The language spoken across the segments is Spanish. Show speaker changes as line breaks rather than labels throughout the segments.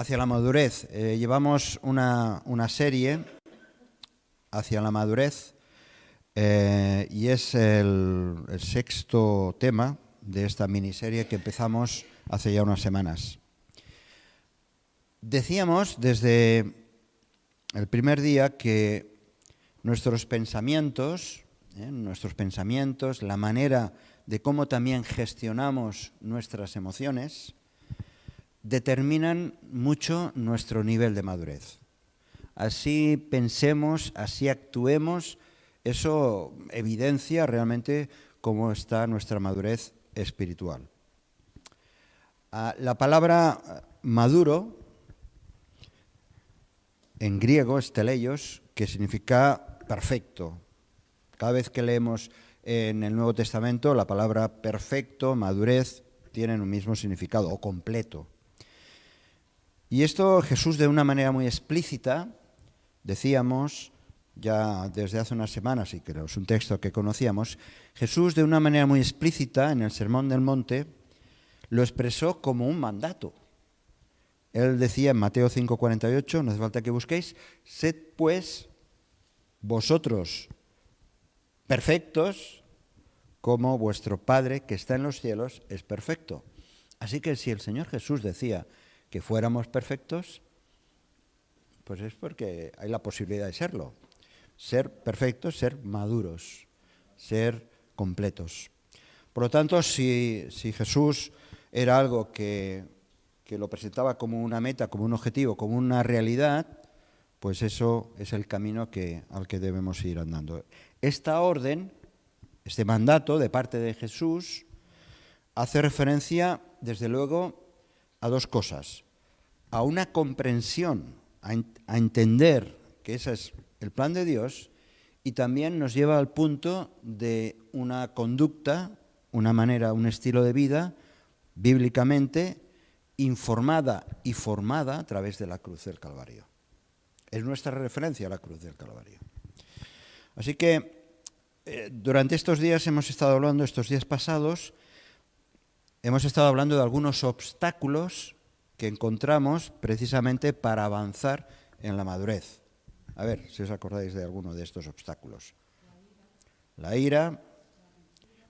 hacia la madurez. Llevamos una serie hacia la madurez y es el sexto tema de esta miniserie que empezamos hace ya unas semanas. Decíamos desde el primer día que nuestros pensamientos, la manera de cómo también gestionamos nuestras emociones, determinan mucho nuestro nivel de madurez. Así pensemos, así actuemos, eso evidencia realmente cómo está nuestra madurez espiritual. La palabra maduro, en griego es teleios, que significa perfecto. Cada vez que leemos en el Nuevo Testamento la palabra perfecto, madurez, tienen un mismo significado, o completo. Y esto Jesús de una manera muy explícita, decíamos ya desde hace unas semanas, y creo es un texto que conocíamos, Jesús de una manera muy explícita en el Sermón del Monte lo expresó como un mandato. Él decía en Mateo 5:48, no hace falta que busquéis, sed pues vosotros perfectos como vuestro Padre que está en los cielos es perfecto. Así que si el Señor Jesús decía que fuéramos perfectos, pues es porque hay la posibilidad de serlo. Ser perfectos, ser maduros, ser completos. Por lo tanto, si Jesús era algo que lo presentaba como una meta, como un objetivo, como una realidad, pues eso es el camino al que debemos ir andando. Esta orden, este mandato de parte de Jesús, hace referencia, desde luego, a dos cosas. A una comprensión, a entender que ese es el plan de Dios, y también nos lleva al punto de una conducta, una manera, un estilo de vida, bíblicamente informada y formada a través de la cruz del Calvario. Es nuestra referencia a la cruz del Calvario. Así que durante estos días estos días pasados, hemos estado hablando de algunos obstáculos que encontramos precisamente para avanzar en la madurez. A ver si os acordáis de alguno de estos obstáculos. La ira.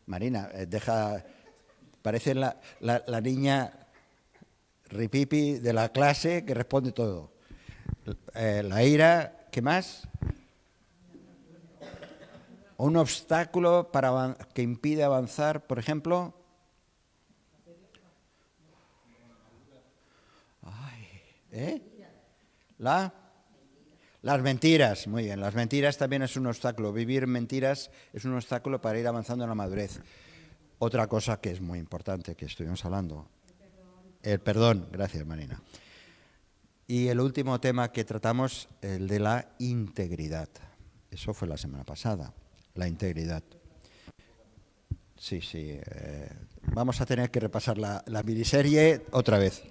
Marina, parece la niña ripipi de la clase que responde todo. La ira, ¿qué más? Un obstáculo que impide avanzar, por ejemplo. Las mentiras, muy bien. Las mentiras también es un obstáculo. Vivir mentiras es un obstáculo para ir avanzando en la madurez. Otra cosa que es muy importante que estuvimos hablando. El perdón. Gracias, Marina. Y el último tema que tratamos, el de la integridad. Eso fue la semana pasada, la integridad. Sí. Vamos a tener que repasar la miniserie otra vez.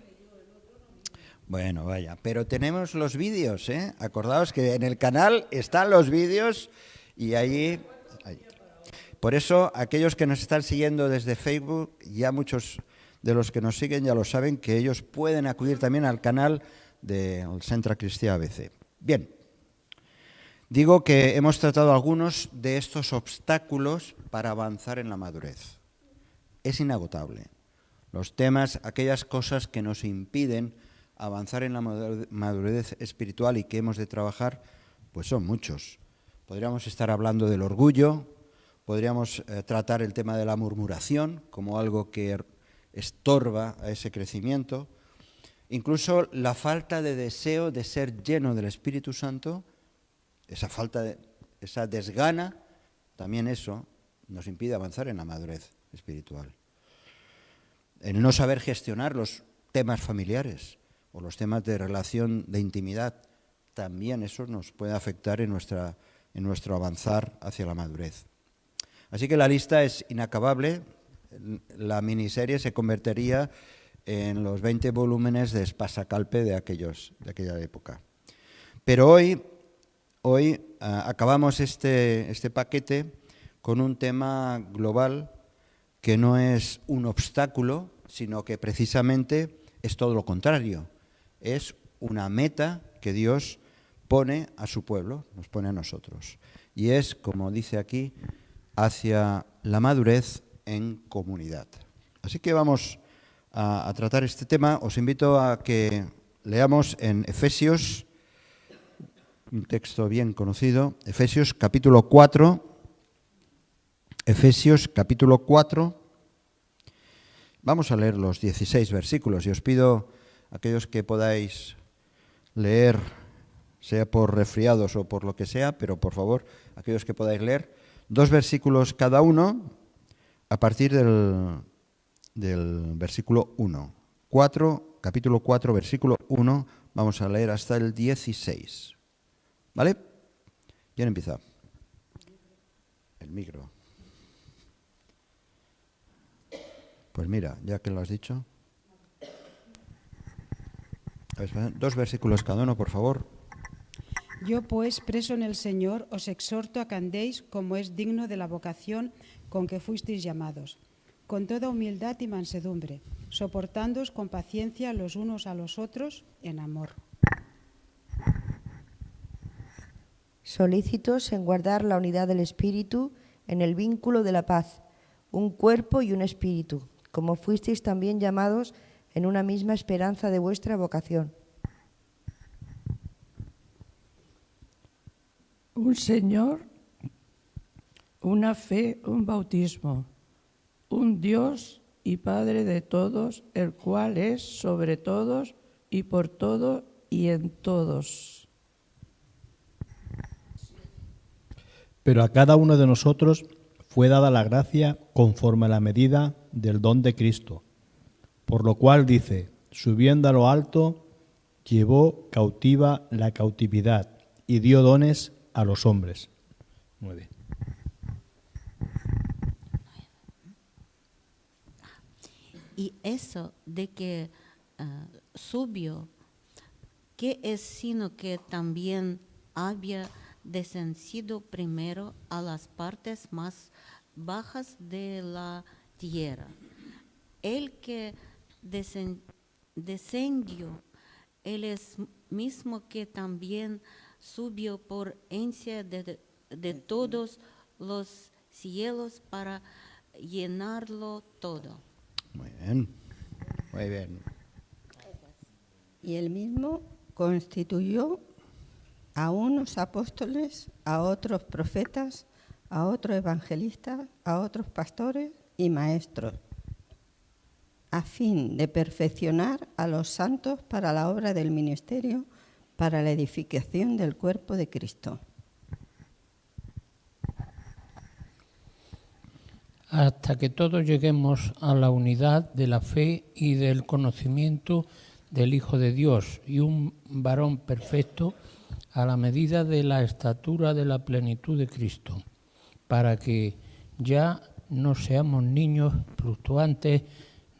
Bueno, vaya, pero tenemos los vídeos, ¿eh? Acordaos que en el canal están los vídeos y allí. Por eso, aquellos que nos están siguiendo desde Facebook, ya muchos de los que nos siguen ya lo saben, que ellos pueden acudir también al canal del Centre Cristià ABC. Bien, digo que hemos tratado algunos de estos obstáculos para avanzar en la madurez. Es inagotable. Los temas, aquellas cosas que nos impiden avanzar en la madurez espiritual y que hemos de trabajar, pues son muchos. Podríamos estar hablando del orgullo, podríamos tratar el tema de la murmuración como algo que estorba a ese crecimiento, incluso la falta de deseo de ser lleno del Espíritu Santo, esa desgana, también eso nos impide avanzar en la madurez espiritual. El no saber gestionar los temas familiares o los temas de relación de intimidad, también eso nos puede afectar en nuestro avanzar hacia la madurez. Así que la lista es inacabable. La miniserie se convertiría en los 20 volúmenes de Espasacalpe de aquella época. Pero hoy acabamos este paquete con un tema global que no es un obstáculo, sino que precisamente es todo lo contrario. es una meta que Dios pone a su pueblo, nos pone a nosotros. Y es, como dice aquí, hacia la madurez en comunidad. Así que vamos a tratar este tema. Os invito a que leamos en Efesios, un texto bien conocido, Efesios capítulo 4. Efesios capítulo 4. Vamos a leer los 16 versículos y os pido a aquellos que podáis leer, sea por resfriados o por lo que sea, pero por favor, aquellos que podáis leer, 2 versículos cada uno a partir del versículo 1. Capítulo 4, versículo 1, vamos a leer hasta el 16. ¿Vale? ¿Quién empieza? El micro. Pues mira, ya que lo has dicho. 2 versículos cada uno, por favor.
Yo, pues, preso en el Señor, os exhorto a que andéis como es digno de la vocación con que fuisteis llamados, con toda humildad y mansedumbre, soportándoos con paciencia los unos a los otros en amor.
Solícitos en guardar la unidad del Espíritu en el vínculo de la paz, un cuerpo y un espíritu, como fuisteis también llamados en una misma esperanza de vuestra vocación.
Un Señor, una fe, un bautismo, un Dios y Padre de todos, el cual es sobre todos y por todo y en todos.
Pero a cada uno de nosotros fue dada la gracia conforme a la medida del don de Cristo, por lo cual dice, subiendo a lo alto, llevó cautiva la cautividad y dio dones a los hombres. 9.
Y eso de que subió, ¿qué es sino que también había descendido primero a las partes más bajas de la tierra? El que descendió, él es mismo que también subió por encima de todos los cielos para llenarlo todo.
Muy bien, muy bien.
Y él mismo constituyó a unos apóstoles, a otros profetas, a otros evangelistas, a otros pastores y maestros, a fin de perfeccionar a los santos para la obra del ministerio, para la edificación del cuerpo de Cristo.
Hasta que todos lleguemos a la unidad de la fe y del conocimiento del Hijo de Dios y un varón perfecto a la medida de la estatura de la plenitud de Cristo, para que ya no seamos niños fluctuantes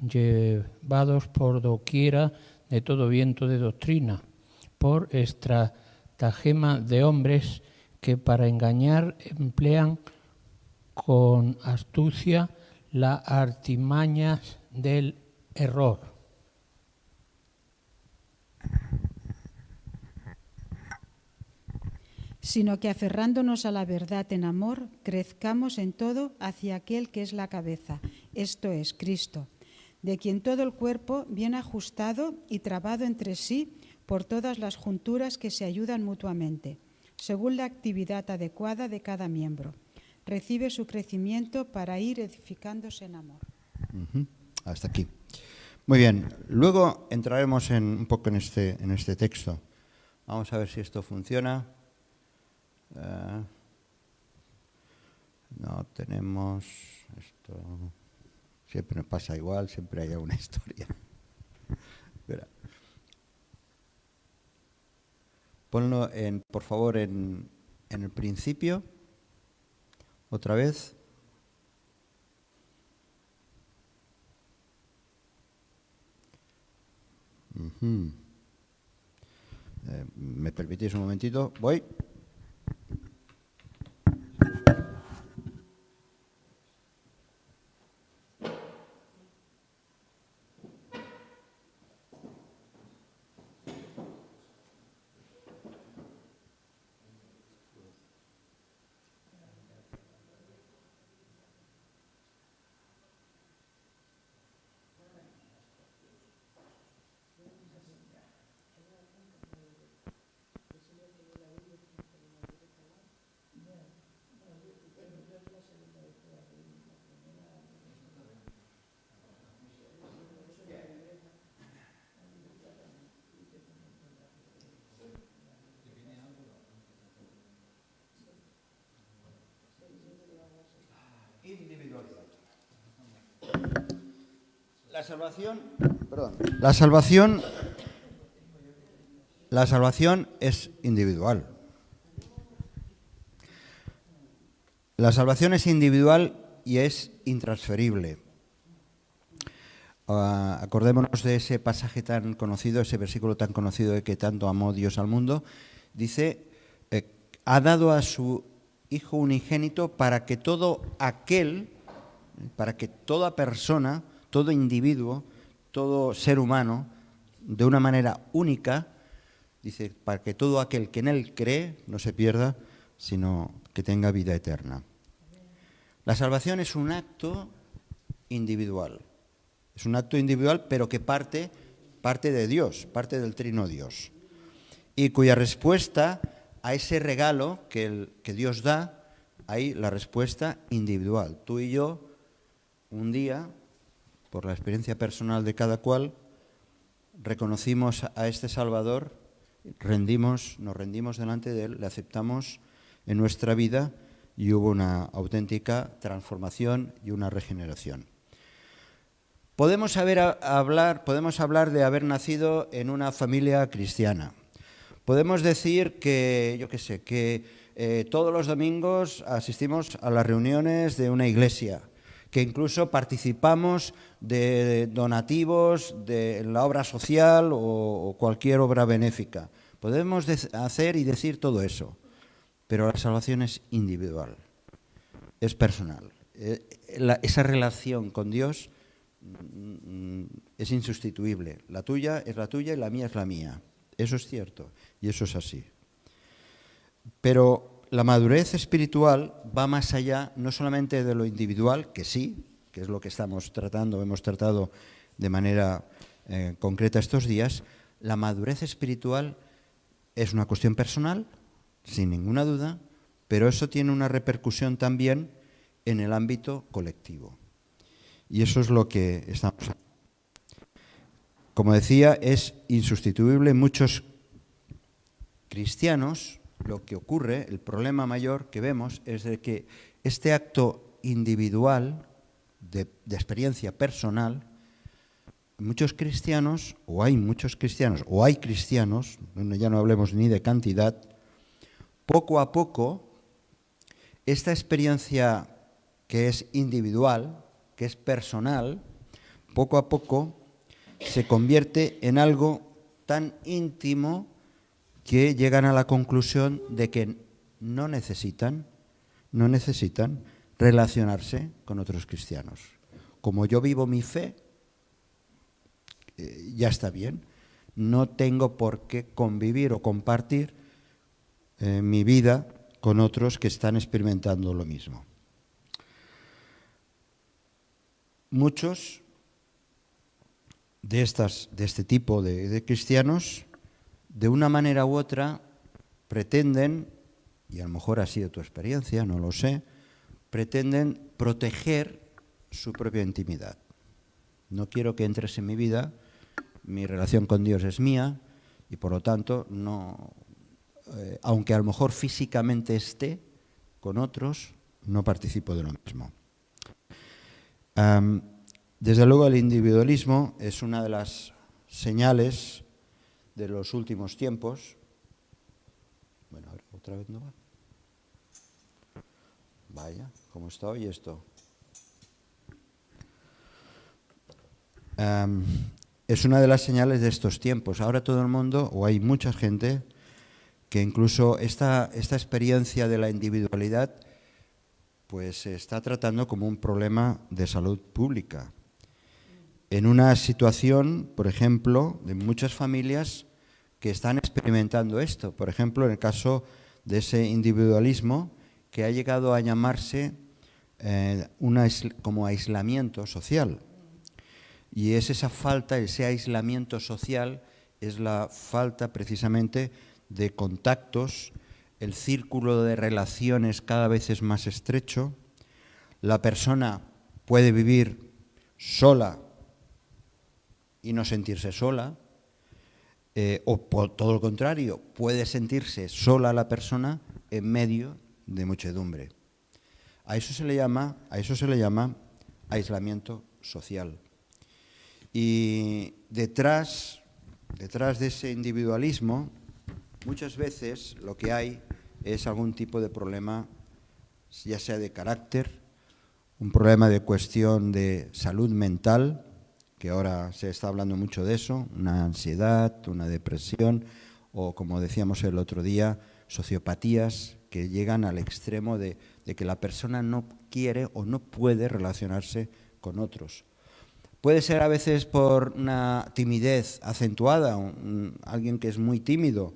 llevados por doquiera de todo viento de doctrina, por estratagema de hombres que para engañar emplean con astucia las artimañas del error.
Sino que aferrándonos a la verdad en amor, crezcamos en todo hacia aquel que es la cabeza, esto es, Cristo, de quien todo el cuerpo, bien ajustado y trabado entre sí por todas las junturas que se ayudan mutuamente, según la actividad adecuada de cada miembro, recibe su crecimiento para ir edificándose en amor.
Hasta aquí. Muy bien, luego entraremos un poco en este texto. Vamos a ver si esto funciona. No tenemos esto. Siempre pasa igual, siempre hay una historia. Espera. Ponlo por favor en el principio. Otra vez. ¿Me permitís un momentito? Voy. La salvación es individual. La salvación es individual y es intransferible. Acordémonos de ese pasaje tan conocido, ese versículo tan conocido de que tanto amó Dios al mundo. Dice, ha dado a su Hijo unigénito para que todo aquel, para que toda persona, todo individuo, todo ser humano, de una manera única, dice, para que todo aquel que en él cree no se pierda, sino que tenga vida eterna. La salvación es un acto individual. Es un acto individual, pero que parte de Dios, parte del Trino Dios. Y cuya respuesta a ese regalo que Dios da, hay la respuesta individual. Tú y yo, un día, por la experiencia personal de cada cual, reconocimos a este Salvador, nos rendimos delante de Él, le aceptamos en nuestra vida y hubo una auténtica transformación y una regeneración. Podemos hablar de haber nacido en una familia cristiana. Podemos decir que, todos los domingos asistimos a las reuniones de una iglesia, que incluso participamos de donativos de la obra social o cualquier obra benéfica. Podemos hacer y decir todo eso, pero la salvación es individual, es personal. Esa relación con Dios es insustituible. La tuya es la tuya y la mía es la mía. Eso es cierto y eso es así. Pero la madurez espiritual va más allá, no solamente de lo individual, que sí, que es lo que hemos tratado de manera concreta estos días. La madurez espiritual es una cuestión personal, sin ninguna duda, pero eso tiene una repercusión también en el ámbito colectivo. Y eso es lo que estamos haciendo. Como decía, es insustituible. Muchos cristianos, lo que ocurre, el problema mayor que vemos es de que este acto individual de experiencia personal, muchos cristianos, o hay cristianos, ya no hablemos ni de cantidad, poco a poco, esta experiencia que es individual, que es personal, poco a poco se convierte en algo tan íntimo que llegan a la conclusión de que no necesitan relacionarse con otros cristianos. Como yo vivo mi fe, ya está bien. No tengo por qué convivir o compartir mi vida con otros que están experimentando lo mismo. Muchos de este tipo de cristianos, de una manera u otra, pretenden, y a lo mejor ha sido tu experiencia, no lo sé, pretenden proteger su propia intimidad. No quiero que entres en mi vida, mi relación con Dios es mía, y por lo tanto, no, aunque a lo mejor físicamente esté con otros, no participo de lo mismo. Desde luego el individualismo es una de las señales de los últimos tiempos. Bueno, ahora otra vez no va. Vaya, ¿cómo está hoy esto? Es una de las señales de estos tiempos. Ahora todo el mundo, o hay mucha gente, que incluso esta experiencia de la individualidad pues se está tratando como un problema de salud pública. En una situación, por ejemplo, de muchas familias que están experimentando esto. Por ejemplo, en el caso de ese individualismo que ha llegado a llamarse como aislamiento social. Y es esa falta, ese aislamiento social, es la falta precisamente de contactos, el círculo de relaciones cada vez es más estrecho, la persona puede vivir sola y no sentirse sola, o por todo lo contrario, puede sentirse sola la persona en medio de muchedumbre. A eso se le llama aislamiento social. Y detrás de ese individualismo, muchas veces lo que hay es algún tipo de problema, ya sea de carácter, un problema de cuestión de salud mental, que ahora se está hablando mucho de eso, una ansiedad, una depresión, o como decíamos el otro día, sociopatías que llegan al extremo de que la persona no quiere o no puede relacionarse con otros. Puede ser a veces por una timidez acentuada, alguien que es muy tímido.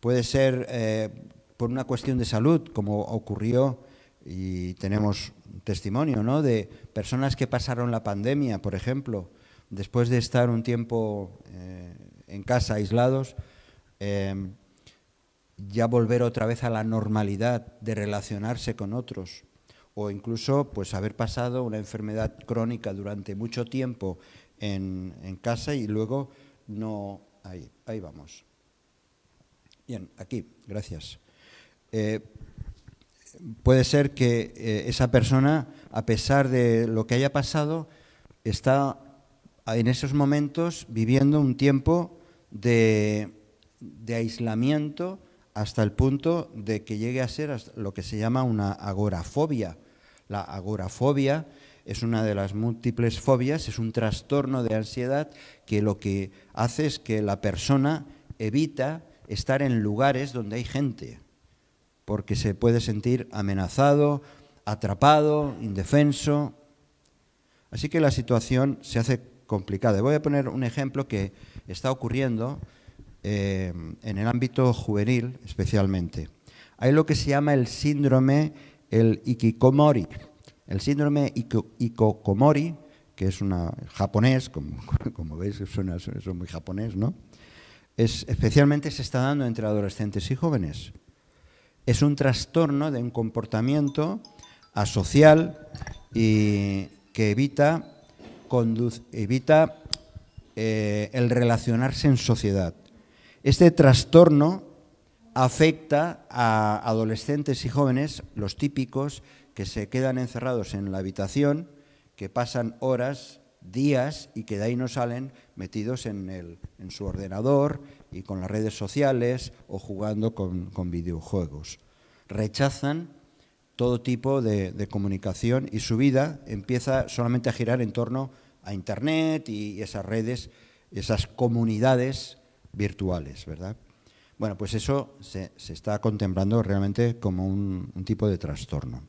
Puede ser por una cuestión de salud, como ocurrió, y tenemos testimonio, ¿no?, de personas que pasaron la pandemia, por ejemplo, después de estar un tiempo en casa aislados, ya volver otra vez a la normalidad de relacionarse con otros, o incluso pues haber pasado una enfermedad crónica durante mucho tiempo en casa y luego no... Ahí vamos. Bien, aquí, gracias. Puede ser que esa persona, a pesar de lo que haya pasado, está en esos momentos viviendo un tiempo de aislamiento hasta el punto de que llegue a ser lo que se llama una agorafobia. La agorafobia es una de las múltiples fobias, es un trastorno de ansiedad que lo que hace es que la persona evita estar en lugares donde hay gente, porque se puede sentir amenazado, atrapado, indefenso. Así que la situación se hace complicada. Voy a poner un ejemplo que está ocurriendo en el ámbito juvenil especialmente. Hay lo que se llama el síndrome hikikomori. El síndrome hikikomori, que es japonés, como veis, suena muy japonés, ¿no? Especialmente se está dando entre adolescentes y jóvenes. Es un trastorno de un comportamiento asocial y que evita el relacionarse en sociedad. Este trastorno afecta a adolescentes y jóvenes, los típicos, que se quedan encerrados en la habitación, que pasan horas, días y que de ahí no salen, metidos en su ordenador y con las redes sociales o jugando con videojuegos. Rechazan todo tipo de comunicación y su vida empieza solamente a girar en torno a Internet y esas redes, esas comunidades virtuales, ¿verdad? Bueno, pues eso se está contemplando realmente como un tipo de trastorno.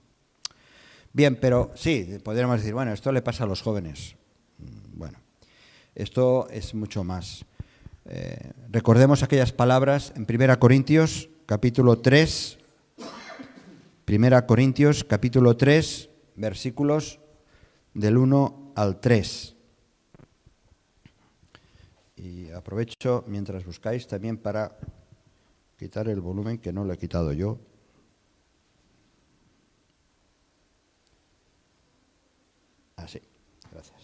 Bien, pero sí, podríamos decir, bueno, esto le pasa a los jóvenes. Bueno, esto es mucho más. Recordemos aquellas palabras en 1 Corintios, capítulo 3, 1 Corintios, capítulo 3, versículos del 1 al 3. Y aprovecho, mientras buscáis, también para quitar el volumen, que no lo he quitado yo. Así, gracias.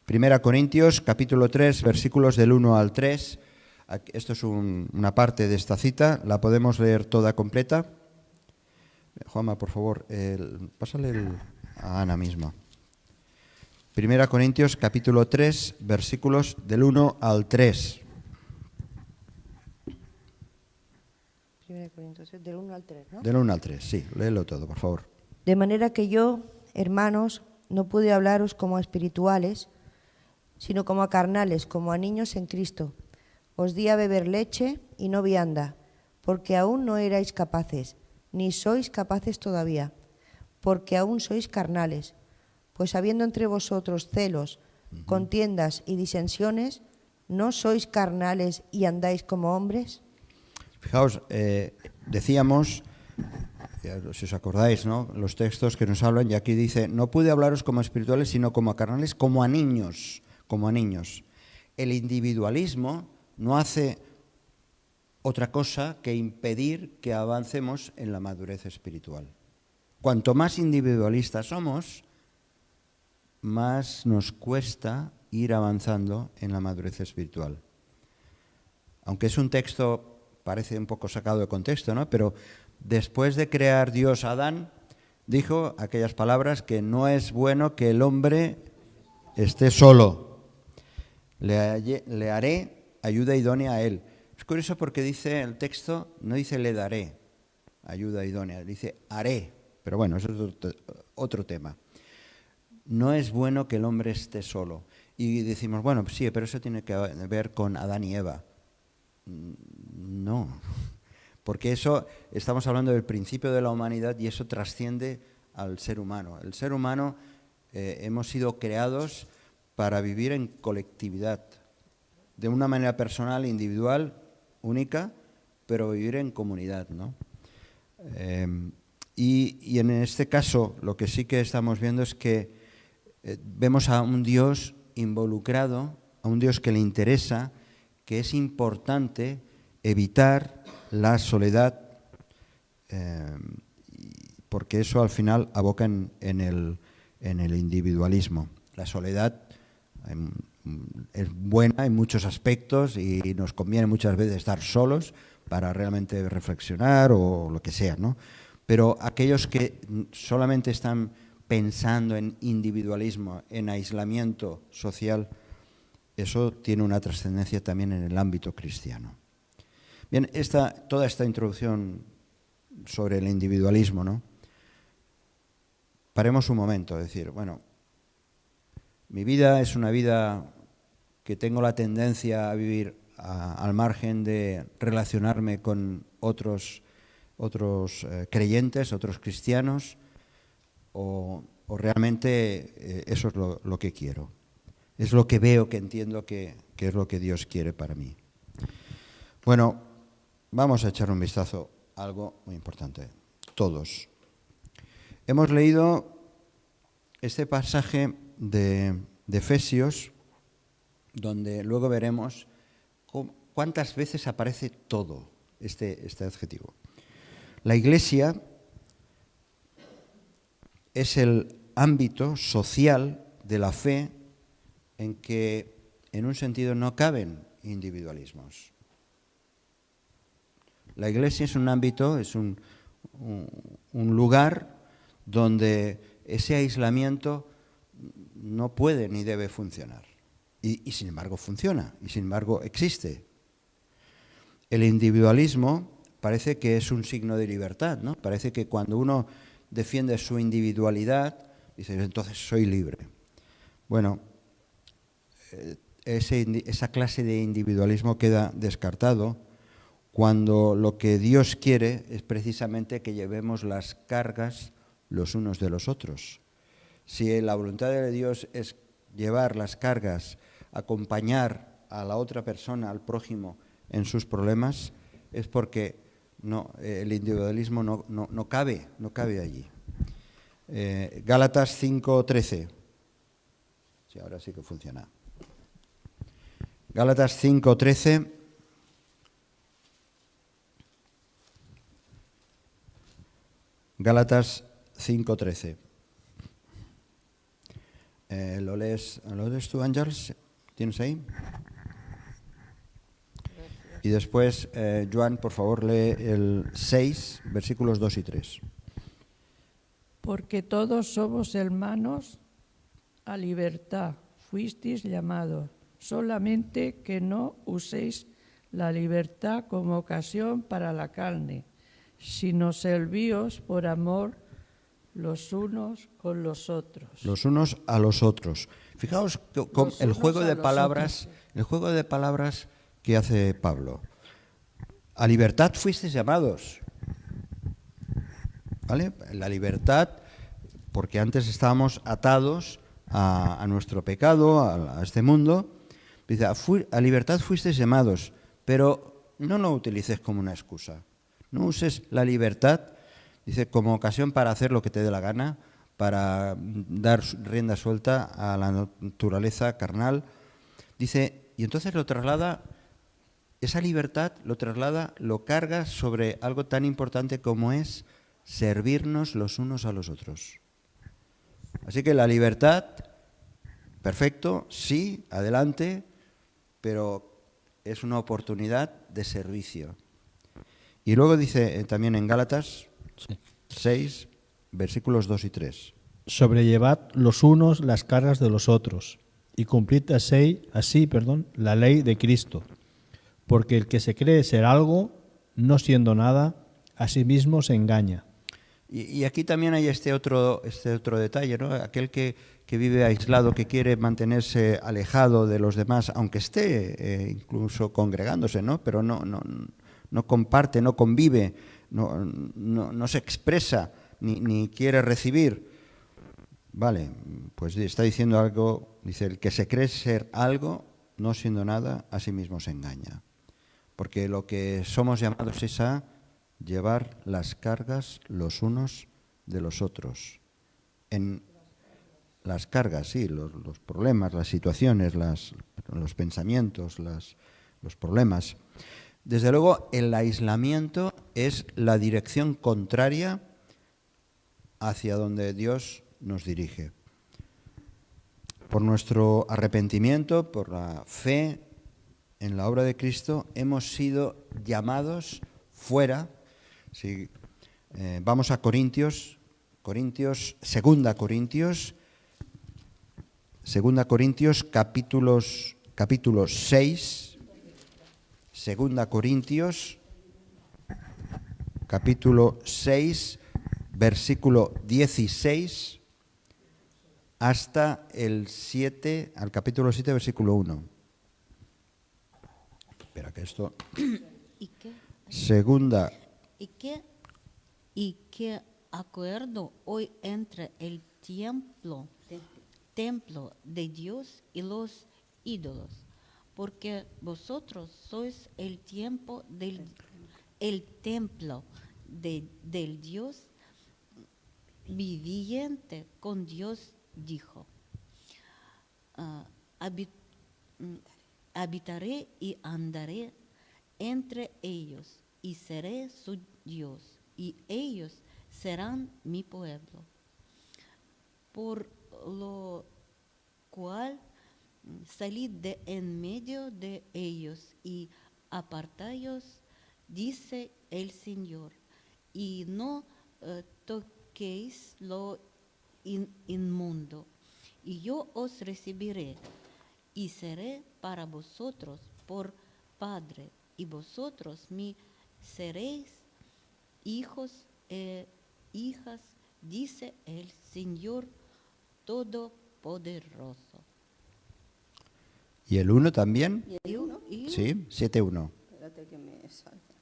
1 Corintios, capítulo 3, versículos del 1 al 3. Esto es una parte de esta cita, la podemos leer toda completa. Juanma, por favor, pásale a Ana misma. 1 Corintios, capítulo 3, versículos del 1 al 3.
1 Corintios, del 1 al 3, ¿no?
Del 1 al 3, sí, léelo todo, por favor.
De manera que yo, hermanos, no pude hablaros como a espirituales, sino como a carnales, como a niños en Cristo. Os di a beber leche y no vianda, porque aún no erais capaces, ni sois capaces todavía, porque aún sois carnales. Pues habiendo entre vosotros celos, contiendas y disensiones, ¿no sois carnales y andáis como hombres?
Fijaos, decíamos, si os acordáis, ¿no?, los textos que nos hablan, y aquí dice, no pude hablaros como espirituales, sino como a carnales, como a niños, como a niños. El individualismo no hace otra cosa que impedir que avancemos en la madurez espiritual. Cuanto más individualistas somos, más nos cuesta ir avanzando en la madurez espiritual. Aunque es un texto, parece un poco sacado de contexto, ¿no?, pero después de crear Dios a Adán, dijo aquellas palabras que no es bueno que el hombre esté solo. Le haré ayuda idónea a él. Es curioso porque dice el texto, no dice le daré ayuda idónea, dice haré. Pero bueno, eso es otro tema. No es bueno que el hombre esté solo. Y decimos, bueno, pues sí, pero eso tiene que ver con Adán y Eva. No, porque eso, estamos hablando del principio de la humanidad y eso trasciende al ser humano. El ser humano hemos sido creados para vivir en colectividad, de una manera personal, individual, única, pero vivir en comunidad, ¿no? Y en este caso, lo que sí que estamos viendo es que vemos a un Dios involucrado, a un Dios que le interesa, que es importante evitar la soledad, porque eso al final aboca en el individualismo. La soledad es buena en muchos aspectos y nos conviene muchas veces estar solos para realmente reflexionar o lo que sea, ¿no? Pero aquellos que solamente están pensando en individualismo, en aislamiento social, eso tiene una trascendencia también en el ámbito cristiano. Bien, toda esta introducción sobre el individualismo, ¿no? Paremos un momento, decir, bueno, mi vida es una vida que tengo la tendencia a vivir al margen de relacionarme con otros creyentes, otros cristianos, o realmente eso es lo que quiero. Es lo que veo, que entiendo que es lo que Dios quiere para mí. Bueno, vamos a echar un vistazo a algo muy importante. Todos. Hemos leído este pasaje de Efesios, donde luego veremos cuántas veces aparece todo este adjetivo. La Iglesia es el ámbito social de la fe en que, en un sentido, no caben individualismos. La Iglesia es un ámbito, es un lugar donde ese aislamiento no puede ni debe funcionar. Y sin embargo funciona, y sin embargo existe. El individualismo parece que es un signo de libertad, ¿no? Parece que cuando uno defiende su individualidad, dice, entonces soy libre. Bueno, esa clase de individualismo queda descartado cuando lo que Dios quiere es precisamente que llevemos las cargas los unos de los otros. Si la voluntad de Dios es llevar las cargas, acompañar a la otra persona, al prójimo, en sus problemas, es porque el individualismo no cabe allí. Gálatas 5:13. Sí, ahora sí que funciona. Gálatas 5:13. Gálatas 5:13. ¿Lo lees tú, Ángels? ¿Tienes ahí? Y después, Joan, por favor, lee el 6, versículos 2 y 3.
Porque todos somos hermanos, a libertad fuisteis llamados, solamente que no uséis la libertad como ocasión para la carne, sino servíos por amor los unos con los otros.
Los unos a los otros. Fijaos el juego de palabras que hace Pablo. A libertad fuisteis llamados. ¿Vale? La libertad, porque antes estábamos atados a nuestro pecado, a este mundo. Dice, a libertad fuisteis llamados, pero no lo utilices como una excusa. No uses la libertad, dice, como ocasión para hacer lo que te dé la gana, para dar rienda suelta a la naturaleza carnal. Dice, y entonces lo traslada, esa libertad lo carga sobre algo tan importante como es servirnos los unos a los otros. Así que la libertad, perfecto, sí, adelante, pero es una oportunidad de servicio. Y luego dice también en Gálatas 6, versículos 2 y 3.
Sobrellevad los unos las cargas de los otros y cumplid así, la ley de Cristo. Porque el que se cree ser algo, no siendo nada, a sí mismo se engaña.
Y aquí también hay este otro detalle, ¿no? Aquel que vive aislado, que quiere mantenerse alejado de los demás, aunque esté incluso congregándose, ¿no? Pero no comparte, no convive, no se expresa, ni quiere recibir. Vale, pues está diciendo algo, dice, el que se cree ser algo, no siendo nada, a sí mismo se engaña. Porque lo que somos llamados es a llevar las cargas los unos de los otros. En las cargas, sí, los problemas, las situaciones, los pensamientos, los problemas. Desde luego, el aislamiento es la dirección contraria hacia donde Dios nos dirige. Por nuestro arrepentimiento, por la fe en la obra de Cristo, hemos sido llamados fuera. Si vamos a Corintios, 2 Corintios, capítulo 6, 2 Corintios, capítulo 6, versículo 16, hasta el 7, al capítulo 7, versículo 1. Espera que esto...
¿Y qué?
Segunda...
¿Y qué acuerdo hoy entre el templo de Dios y los ídolos? Porque vosotros sois el templo del Dios viviente. Con Dios dijo, habitaré y andaré entre ellos y seré su Dios, y ellos serán mi pueblo. Por lo cual salid de en medio de ellos y apartaos, dice el Señor, y no toquéis lo inmundo, y yo os recibiré, y seré para vosotros por Padre, y vosotros me seréis hijos e hijas, dice el Señor Todopoderoso.
¿Y el 1 también?
¿Y el 1?
Sí, 7:1.
Espérate que me salte.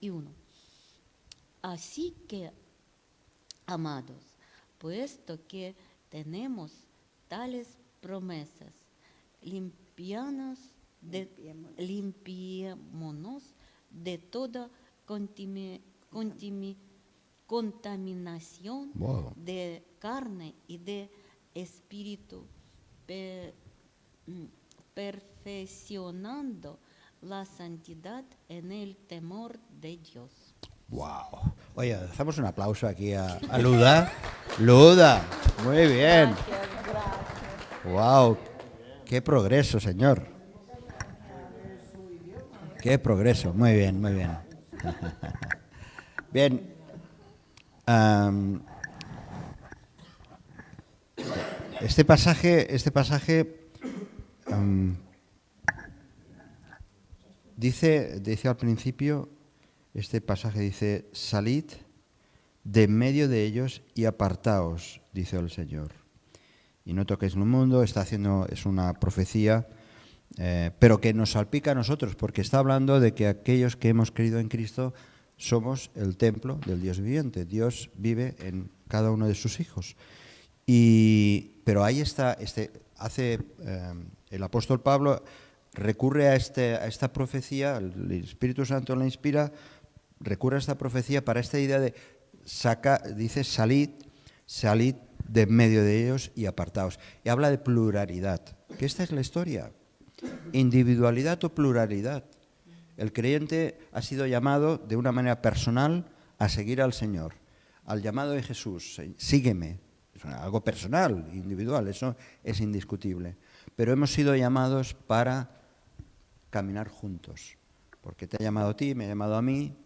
Y 1. Así que, amados, puesto que tenemos tales promesas, limpiémonos de toda contaminación de carne y de espíritu, perfeccionando la santidad en el temor de Dios.
¡Wow! Oye, hacemos un aplauso aquí a Luda. ¡Luda! Muy bien. ¡Wow! ¡Qué progreso, señor! ¡Qué progreso! Muy bien, muy bien. Bien. Este pasaje dice al principio, este pasaje dice, salid de en medio de ellos y apartaos, dice el Señor. Y no toquéis el mundo, es una profecía, pero que nos salpica a nosotros, porque está hablando de que aquellos que hemos creído en Cristo somos el templo del Dios viviente. Dios vive en cada uno de sus hijos. Pero ahí está, el apóstol Pablo recurre a esta profecía, el Espíritu Santo la inspira, recurre a esta profecía para esta idea de dice salid de en medio de ellos y apartaos. Y habla de pluralidad, que esta es la historia. Individualidad o pluralidad. El creyente ha sido llamado de una manera personal a seguir al Señor, al llamado de Jesús, sígueme. Es algo personal, individual, eso es indiscutible. Pero hemos sido llamados para caminar juntos, porque te ha llamado a ti, me ha llamado a mí,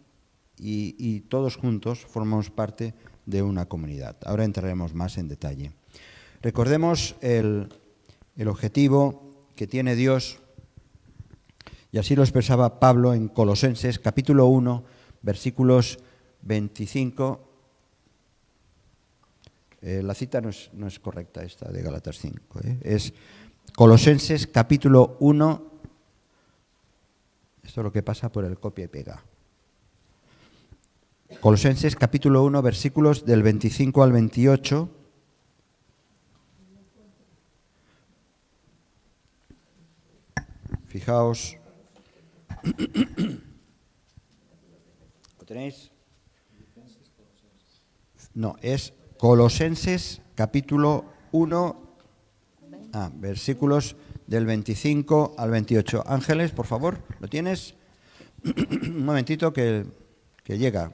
y todos juntos formamos parte de una comunidad. Ahora entraremos más en detalle. Recordemos el objetivo que tiene Dios, y así lo expresaba Pablo en Colosenses, capítulo 1, versículos 25. La cita no es correcta, esta de Gálatas 5. Es Colosenses, capítulo 1. Esto es lo que pasa por el copia y pega. Colosenses, capítulo 1, versículos del 25 al 28. Fijaos. ¿Lo tenéis? No, es Colosenses capítulo 1, versículos del 25 al 28. Ángeles, por favor, ¿lo tienes? Un momentito que llega.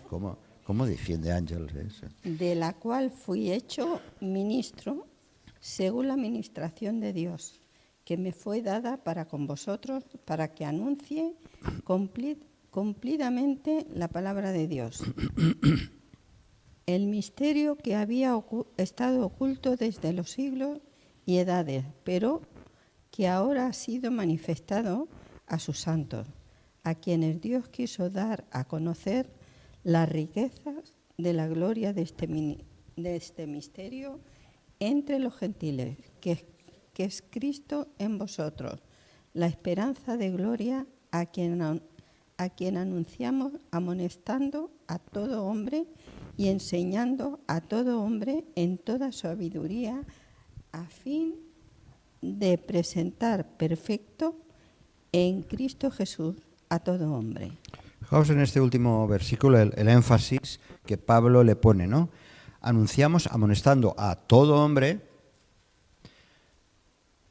¿Cómo defiende Ángeles eso?
De la cual fui hecho ministro según la administración de Dios, que me fue dada para con vosotros, para que anuncie cumplidamente la palabra de Dios. El misterio que había estado oculto desde los siglos y edades, pero que ahora ha sido manifestado a sus santos, a quienes Dios quiso dar a conocer las riquezas de la gloria de este misterio entre los gentiles, que es Cristo en vosotros, la esperanza de gloria, a quien anunciamos, amonestando a todo hombre y enseñando a todo hombre en toda sabiduría, a fin de presentar perfecto en Cristo Jesús a todo hombre.
Fijaos en este último versículo el énfasis que Pablo le pone, ¿no? Anunciamos, amonestando a todo hombre,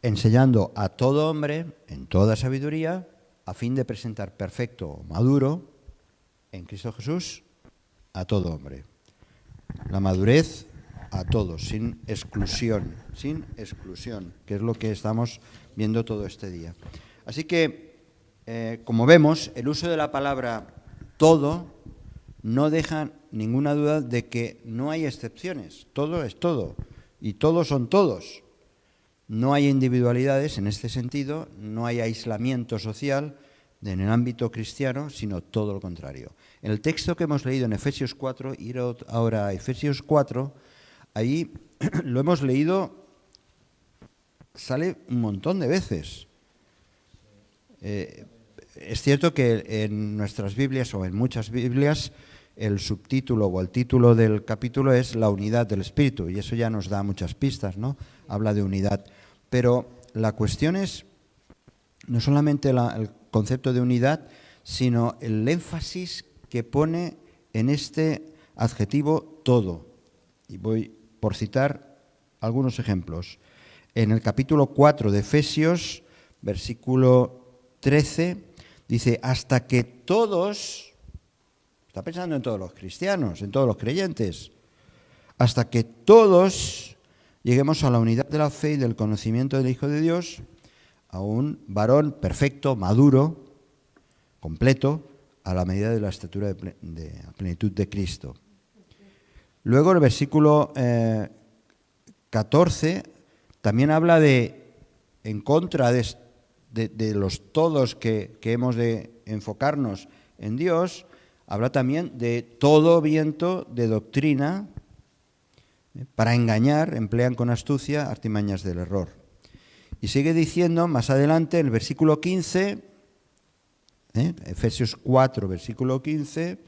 enseñando a todo hombre en toda sabiduría, a fin de presentar perfecto, maduro, en Cristo Jesús, a todo hombre. La madurez a todos, sin exclusión, que es lo que estamos viendo todo este día. Así que, como vemos, el uso de la palabra todo no deja ninguna duda de que no hay excepciones. Todo es todo y todos son todos. No hay individualidades en este sentido, no hay aislamiento social en el ámbito cristiano, sino todo lo contrario. En el texto que hemos leído en Efesios 4, ir ahora a Efesios 4, ahí lo hemos leído, sale un montón de veces. Es cierto que en nuestras Biblias o en muchas Biblias el subtítulo o el título del capítulo es la unidad del Espíritu, y eso ya nos da muchas pistas, ¿no? Habla de unidad. Pero la cuestión es no solamente el concepto de unidad, sino el énfasis que pone en este adjetivo todo. Y voy por citar algunos ejemplos. En el capítulo 4 de Efesios, versículo 13, dice, hasta que todos, está pensando en todos los cristianos, en todos los creyentes, hasta que todos lleguemos a la unidad de la fe y del conocimiento del Hijo de Dios, a un varón perfecto, maduro, completo, a la medida de la estatura de la plenitud de Cristo. Luego el versículo 14 también habla en contra de los todos que hemos de enfocarnos en Dios, habla también de todo viento de doctrina. Para engañar, emplean con astucia artimañas del error. Y sigue diciendo más adelante, en el versículo 15, Efesios 4, versículo 15,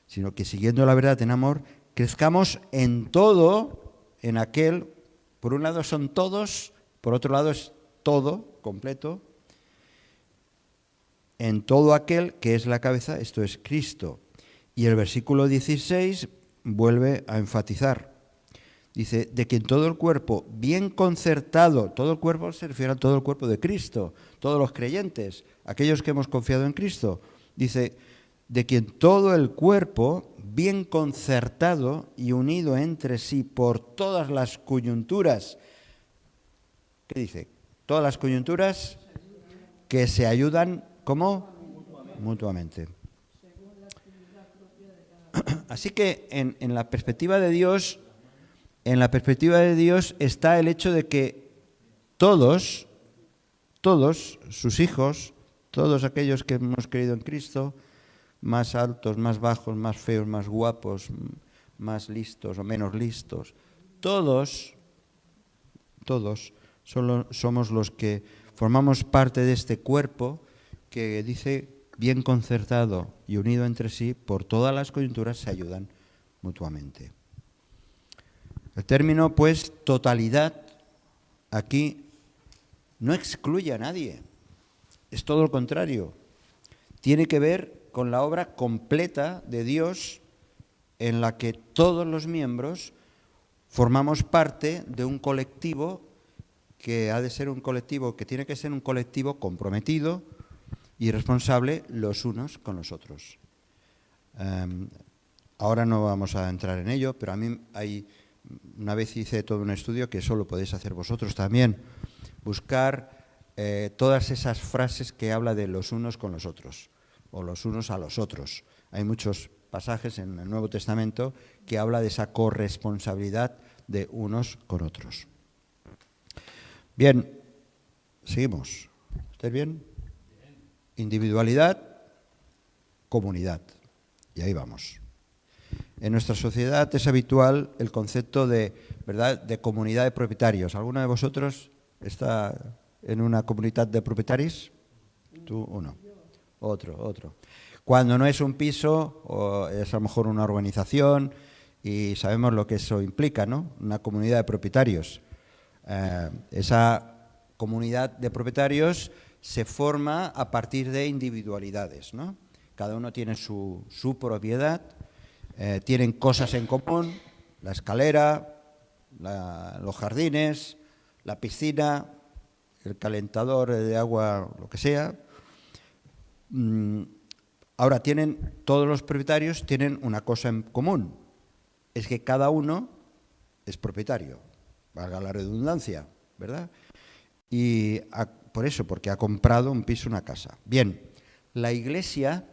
sino que siguiendo la verdad en amor, crezcamos en todo, en aquel, por un lado son todos, por otro lado es todo, completo, en todo aquel que es la cabeza, esto es Cristo. Y el versículo 16 vuelve a enfatizar. Dice, de que en todo el cuerpo, bien concertado, todo el cuerpo se refiere a todo el cuerpo de Cristo, todos los creyentes, aquellos que hemos confiado en Cristo. Dice, de que en todo el cuerpo, bien concertado y unido entre sí por todas las coyunturas. ¿Qué dice? Todas las coyunturas que se ayudan ¿Cómo? Mutuamente. Así que en la perspectiva de Dios, está el hecho de que todos sus hijos, todos aquellos que hemos creído en Cristo, más altos, más bajos, más feos, más guapos, más listos o menos listos, todos somos los que formamos parte de este cuerpo que dice, bien concertado y unido entre sí, por todas las coyunturas se ayudan mutuamente. El término, pues, totalidad, aquí no excluye a nadie, es todo lo contrario. Tiene que ver con la obra completa de Dios en la que todos los miembros formamos parte de un colectivo que ha de ser un colectivo, que tiene que ser un colectivo comprometido y responsable los unos con los otros. Ahora no vamos a entrar en ello, pero a mí una vez hice todo un estudio que eso lo podéis hacer vosotros también, buscar todas esas frases que habla de los unos con los otros o los unos a los otros. Hay muchos pasajes en el Nuevo Testamento que habla de esa corresponsabilidad de unos con otros. Bien, seguimos. ¿Estáis bien? Individualidad, comunidad. Y ahí vamos. En nuestra sociedad es habitual el concepto de, ¿verdad?, de comunidad de propietarios. ¿Alguno de vosotros está en una comunidad de propietarios? ¿Tú o no? Otro. Cuando no es un piso, o es a lo mejor una urbanización, y sabemos lo que eso implica, ¿no? Una comunidad de propietarios. Esa comunidad de propietarios se forma a partir de individualidades, ¿no? Cada uno tiene su propiedad, tienen cosas en común, la escalera, los jardines, la piscina, el calentador de agua, lo que sea. Ahora, todos los propietarios tienen una cosa en común, es que cada uno es propietario, valga la redundancia, ¿verdad? Y por eso, porque ha comprado un piso, una casa. Bien, la Iglesia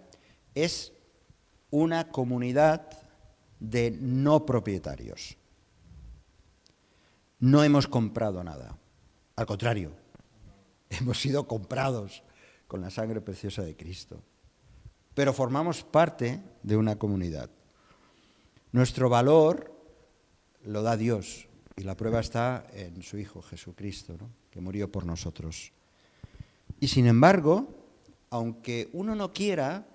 es una comunidad de no propietarios. No hemos comprado nada, al contrario, hemos sido comprados con la sangre preciosa de Cristo. Pero formamos parte de una comunidad. Nuestro valor lo da Dios y la prueba está en su Hijo Jesucristo, ¿no?, que murió por nosotros. Y sin embargo, aunque uno no quiera,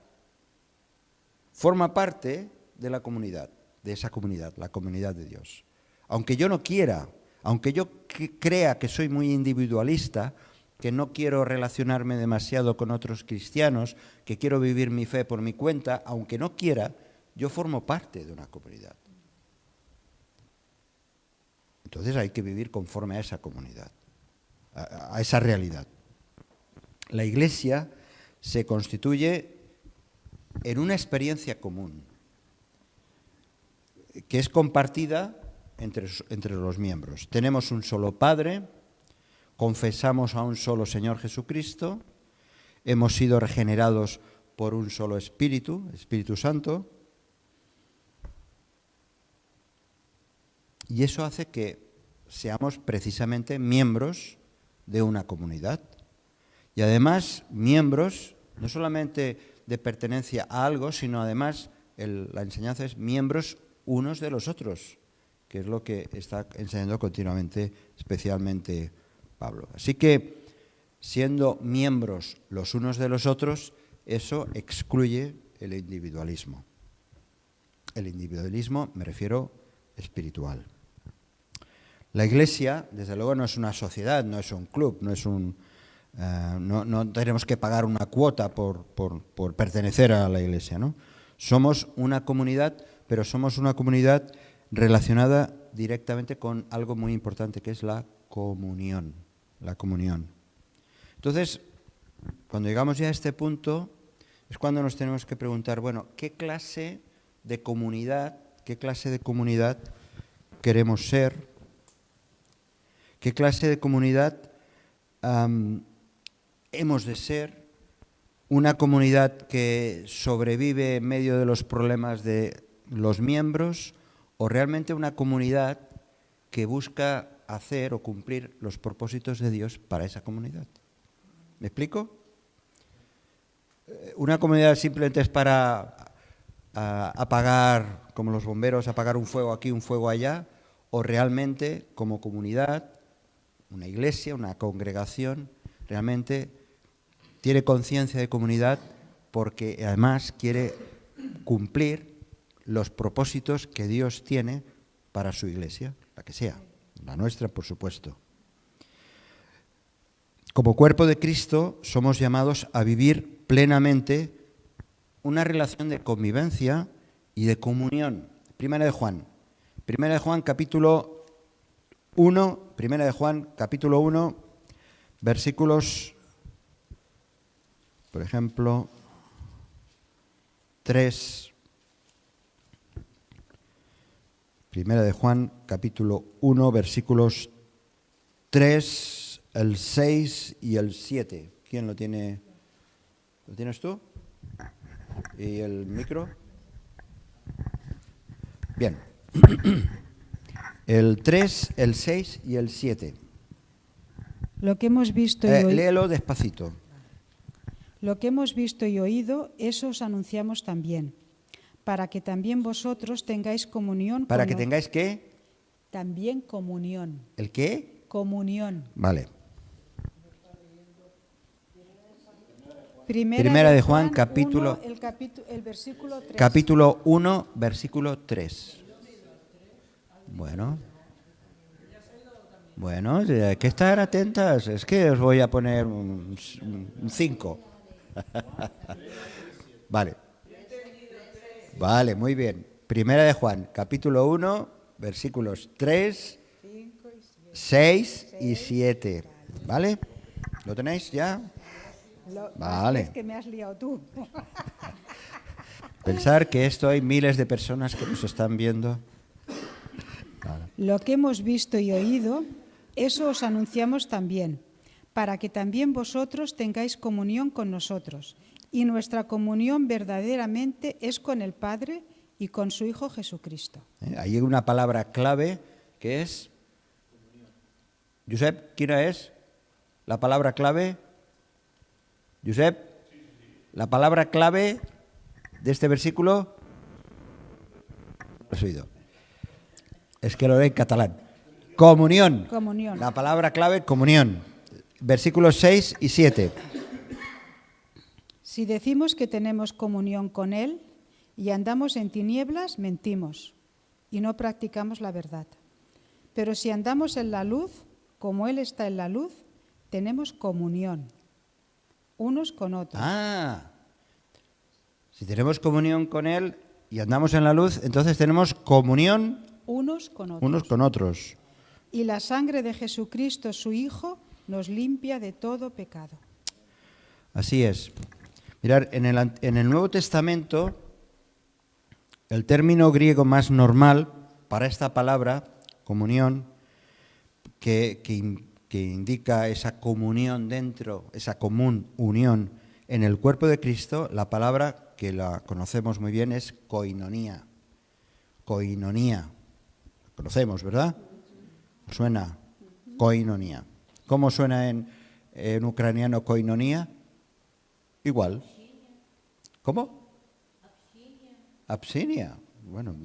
forma parte de la comunidad, de esa comunidad, la comunidad de Dios. Aunque yo no quiera, aunque yo crea que soy muy individualista, que no quiero relacionarme demasiado con otros cristianos, que quiero vivir mi fe por mi cuenta, aunque no quiera, yo formo parte de una comunidad. Entonces hay que vivir conforme a esa comunidad, a esa realidad. La Iglesia se constituye en una experiencia común, que es compartida entre los miembros. Tenemos un solo Padre, confesamos a un solo Señor Jesucristo, hemos sido regenerados por un solo Espíritu, Espíritu Santo, y eso hace que seamos precisamente miembros de una comunidad. Y además, miembros, no solamente de pertenencia a algo, sino además, la enseñanza es miembros unos de los otros, que es lo que está enseñando continuamente, especialmente Pablo. Así que, siendo miembros los unos de los otros, eso excluye el individualismo. El individualismo, me refiero, espiritual. La Iglesia, desde luego, no es una sociedad, no es un club, no tenemos que pagar una cuota por pertenecer a la Iglesia, ¿no? Somos una comunidad, pero somos una comunidad relacionada directamente con algo muy importante, que es la comunión. La comunión. Entonces, cuando llegamos ya a este punto, es cuando nos tenemos que preguntar, bueno, ¿qué clase de comunidad queremos ser? ¿Qué clase de comunidad hemos de ser una comunidad que sobrevive en medio de los problemas de los miembros, o realmente una comunidad que busca hacer o cumplir los propósitos de Dios para esa comunidad. ¿Me explico? Una comunidad simplemente es para apagar, como los bomberos, apagar un fuego aquí, un fuego allá, o realmente como comunidad, una iglesia, una congregación, realmente tiene conciencia de comunidad porque además quiere cumplir los propósitos que Dios tiene para su iglesia, la que sea, la nuestra, por supuesto. Como cuerpo de Cristo somos llamados a vivir plenamente una relación de convivencia y de comunión. Primera de Juan capítulo 1, versículos, por ejemplo, 3. Primera de Juan, capítulo 1, versículos 3, el 6 y el 7. ¿Quién lo tiene? ¿Lo tienes tú? ¿Y el micro? Bien. El 3, el 6 y el 7.
Lo que hemos visto y oído,
léelo despacito.
lo que hemos visto y oído, eso os anunciamos también, para que también vosotros tengáis comunión.
¿Para que tengáis qué?
También comunión.
¿El qué?
Comunión.
Vale.
Primera de Juan,
capítulo
1, el versículo 3.
Capítulo 1, versículo 3. Bueno, hay que estar atentas. Es que os voy a poner un 5. Vale, muy bien. Primera de Juan, capítulo 1, versículos 3, 6 y 7. ¿Vale? ¿Lo tenéis ya? Vale.
Es que me has liado tú.
Pensar que esto hay miles de personas que nos están viendo. Vale.
Lo que hemos visto y oído, eso os anunciamos también, para que también vosotros tengáis comunión con nosotros. Y nuestra comunión verdaderamente es con el Padre y con su Hijo Jesucristo.
Hay una palabra clave que es... Josep, ¿quién es la palabra clave? Josep, la palabra clave de este versículo... ¿Lo has oído? Es que lo leo en catalán. Comunión.
Comunión.
La palabra clave, comunión. Versículos 6 y 7.
Si decimos que tenemos comunión con Él y andamos en tinieblas, mentimos y no practicamos la verdad. Pero si andamos en la luz, como Él está en la luz, tenemos comunión unos con otros.
Si tenemos comunión con Él y andamos en la luz, entonces tenemos comunión
unos con otros.
Unos con otros.
Y la sangre de Jesucristo, su Hijo, nos limpia de todo pecado.
Así es. Mirad, en el Nuevo Testamento, el término griego más normal para esta palabra, comunión, que indica esa comunión dentro, esa común unión en el cuerpo de Cristo, la palabra que la conocemos muy bien es koinonía. Koinonía. Conocemos, ¿verdad? Suena koinonía. ¿Cómo suena en ucraniano koinonía? Igual. ¿Cómo? Apsinia. Bueno,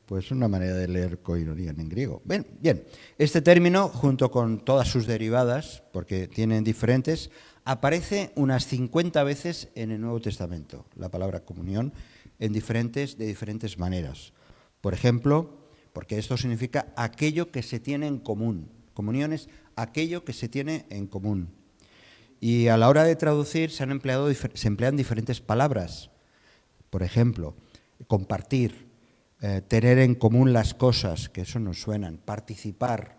pues una manera de leer koinonía en griego. Bien, este término, junto con todas sus derivadas, porque tienen diferentes, aparece unas 50 veces en el Nuevo Testamento, la palabra comunión, de diferentes maneras. Por ejemplo, porque esto significa aquello que se tiene en común. Comunión es aquello que se tiene en común. Y a la hora de traducir se emplean diferentes palabras. Por ejemplo, compartir, tener en común las cosas, que eso nos suenan, participar,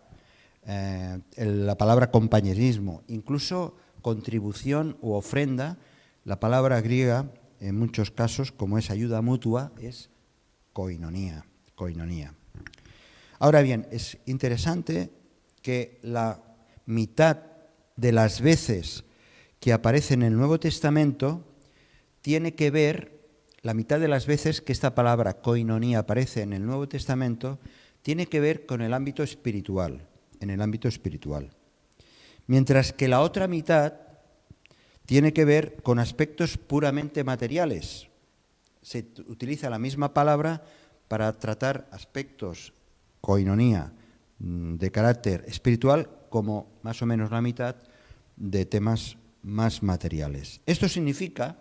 la palabra compañerismo, incluso contribución u ofrenda. La palabra griega, en muchos casos, como es ayuda mutua, es koinonía. Ahora bien, es interesante que la mitad de las veces que aparece en el Nuevo Testamento tiene que ver, la mitad de las veces que esta palabra koinonía aparece en el Nuevo Testamento, tiene que ver con el ámbito espiritual, en el ámbito espiritual. Mientras que la otra mitad tiene que ver con aspectos puramente materiales. Se utiliza la misma palabra para tratar aspectos, koinonía, de carácter espiritual, como más o menos la mitad de temas más materiales. Esto significa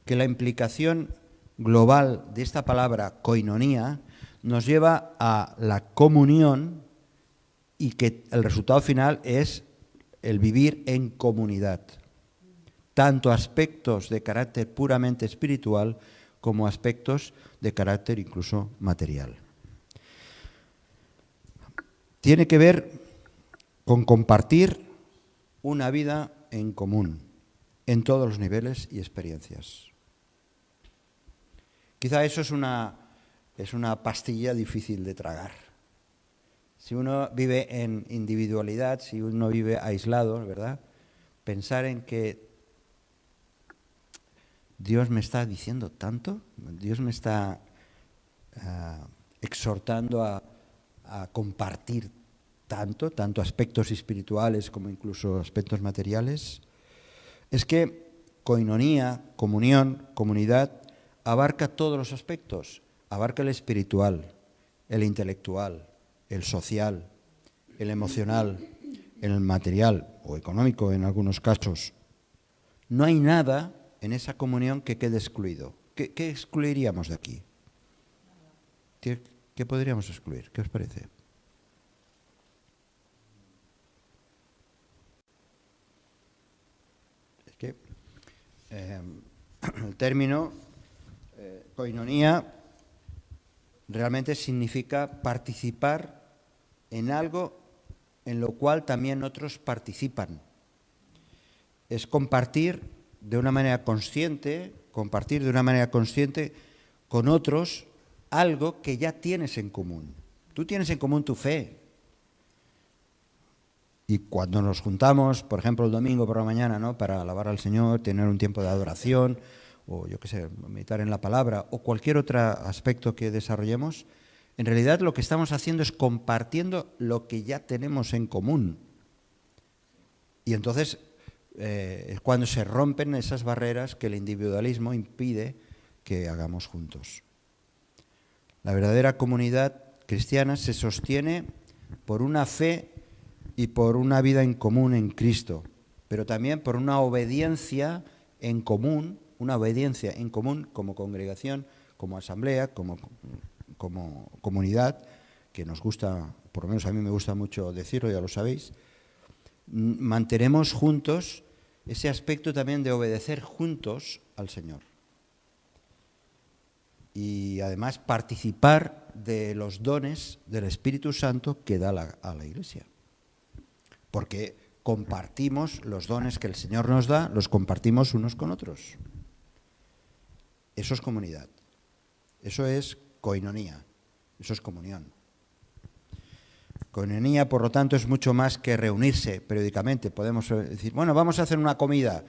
que la implicación global de esta palabra koinonía nos lleva a la comunión y que el resultado final es el vivir en comunidad, tanto aspectos de carácter puramente espiritual como aspectos de carácter incluso material. Tiene que ver con compartir una vida en común, en todos los niveles y experiencias. Quizá eso es una pastilla difícil de tragar. Si uno vive en individualidad, si uno vive aislado, ¿verdad? Pensar en que Dios me está diciendo tanto, Dios me está exhortando a compartir tanto aspectos espirituales como incluso aspectos materiales. Es que koinonía, comunión, comunidad, abarca todos los aspectos, abarca el espiritual, el intelectual, el social, el emocional, el material o económico en algunos casos. No hay nada en esa comunión que quede excluido. ¿Qué excluiríamos de aquí? ¿Qué podríamos excluir? ¿Qué os parece? Es que el término koinonía realmente significa participar en algo en lo cual también otros participan. Es compartir de una manera consciente, con otros algo que ya tienes en común. Tú tienes en común tu fe. Y cuando nos juntamos, por ejemplo, el domingo por la mañana, ¿no?, para alabar al Señor, tener un tiempo de adoración, o yo qué sé, meditar en la palabra, o cualquier otro aspecto que desarrollemos, en realidad lo que estamos haciendo es compartiendo lo que ya tenemos en común. Y entonces es cuando se rompen esas barreras que el individualismo impide que hagamos juntos. La verdadera comunidad cristiana se sostiene por una fe y por una vida en común en Cristo, pero también por una obediencia en común como congregación, como asamblea, como comunidad, que nos gusta, por lo menos a mí me gusta mucho decirlo, ya lo sabéis. Mantenemos juntos ese aspecto también de obedecer juntos al Señor. Y además participar de los dones del Espíritu Santo que da a la Iglesia. Porque compartimos los dones que el Señor nos da, los compartimos unos con otros. Eso es comunidad. Eso es koinonía. Eso es comunión. Koinonía, por lo tanto, es mucho más que reunirse periódicamente. Podemos decir, bueno, vamos a hacer una comida.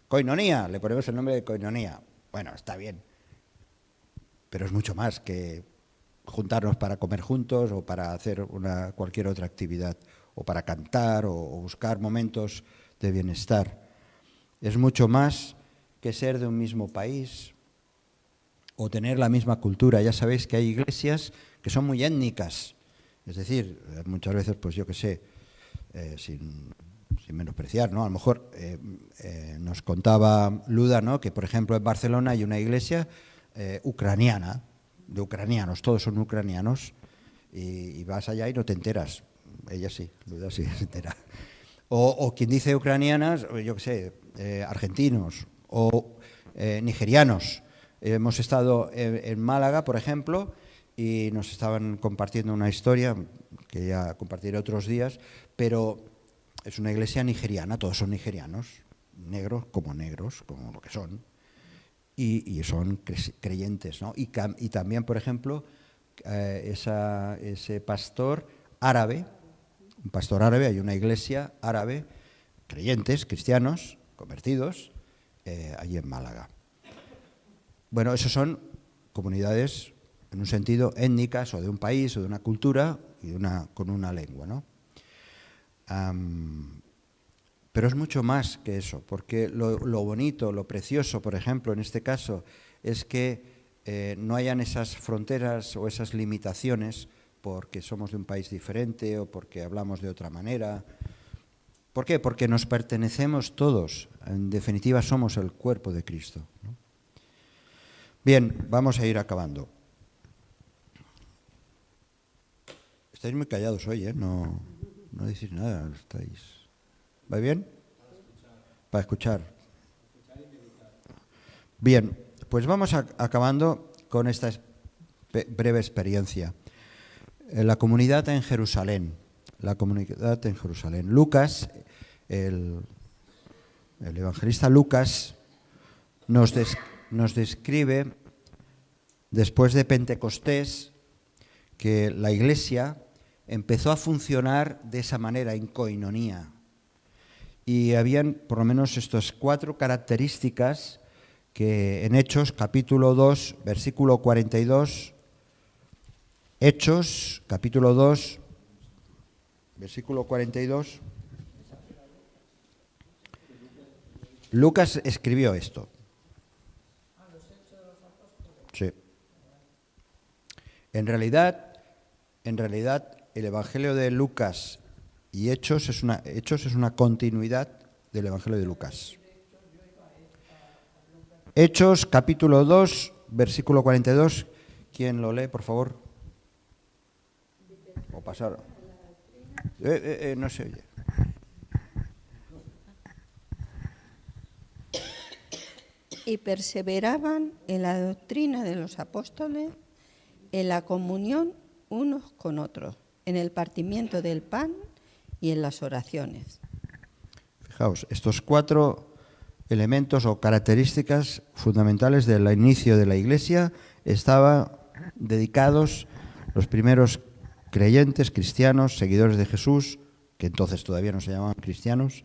Koinonía, le ponemos el nombre de koinonía. Bueno, está bien. Pero es mucho más que juntarnos para comer juntos o para hacer cualquier otra actividad, o para cantar o buscar momentos de bienestar. Es mucho más que ser de un mismo país o tener la misma cultura. Ya sabéis que hay iglesias que son muy étnicas. Es decir, muchas veces, pues yo qué sé, sin menospreciar, ¿no? A lo mejor nos contaba Luda, ¿no?, que por ejemplo en Barcelona hay una iglesia ucraniana, de ucranianos, todos son ucranianos, y vas allá y no te enteras. Ella sí, Luda sí se entera. O quien dice ucranianas, yo qué sé, argentinos o nigerianos. Hemos estado en Málaga, por ejemplo, y nos estaban compartiendo una historia que ya compartiré otros días, pero es una iglesia nigeriana, todos son nigerianos, negros, como lo que son, y son creyentes, ¿no? Y también, por ejemplo, ese pastor árabe, hay una iglesia árabe, creyentes, cristianos, convertidos allí en Málaga. Bueno, esos son comunidades, en un sentido, étnicas o de un país o de una cultura y con una lengua, ¿no? Pero es mucho más que eso, porque lo bonito, lo precioso, por ejemplo, en este caso, es que no hayan esas fronteras o esas limitaciones porque somos de un país diferente o porque hablamos de otra manera. ¿Por qué? Porque nos pertenecemos todos. En definitiva, somos el cuerpo de Cristo, ¿no? Bien, vamos a ir acabando. Estáis muy callados hoy, ¿eh? No decís nada. ¿Va bien? Para escuchar. Bien, pues vamos acabando con esta breve experiencia. La comunidad en Jerusalén. Lucas, el evangelista Lucas, nos describe, después de Pentecostés, que la Iglesia empezó a funcionar de esa manera, en coinonía. Y habían por lo menos estas 4 características que en Hechos, capítulo 2, versículo 42, Hechos, capítulo 2, versículo 42, Lucas escribió esto. Sí. En realidad, el Evangelio de Lucas y Hechos es una continuidad del Evangelio de Lucas. Hechos, capítulo 2, versículo 42. ¿Quién lo lee, por favor? O pasar. No se oye.
Y perseveraban en la doctrina de los apóstoles, en la comunión unos con otros, en el partimiento del pan y en las oraciones.
Fijaos, estos 4 elementos o características fundamentales del inicio de la Iglesia estaban dedicados los primeros creyentes, cristianos, seguidores de Jesús, que entonces todavía no se llamaban cristianos,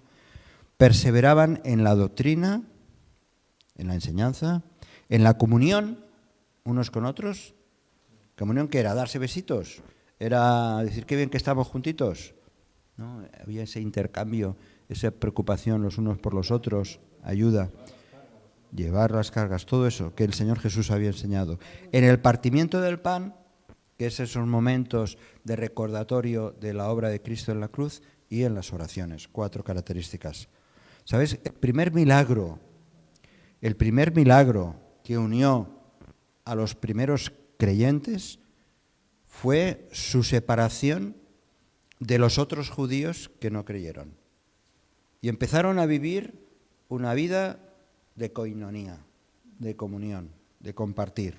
perseveraban en la doctrina, en la enseñanza, en la comunión unos con otros. ¿Comunión qué era? ¿Darse besitos? ¿Era decir qué bien que estamos juntitos? ¿No? Había ese intercambio, esa preocupación los unos por los otros, ayuda, llevar las cargas, todo eso que el Señor Jesús había enseñado. En el partimiento del pan, que es esos momentos de recordatorio de la obra de Cristo en la cruz, y en las oraciones, 4 características. ¿Sabes? El primer milagro que unió a los primeros creyentes fue su separación de los otros judíos que no creyeron. Y empezaron a vivir una vida de coinonía, de comunión, de compartir.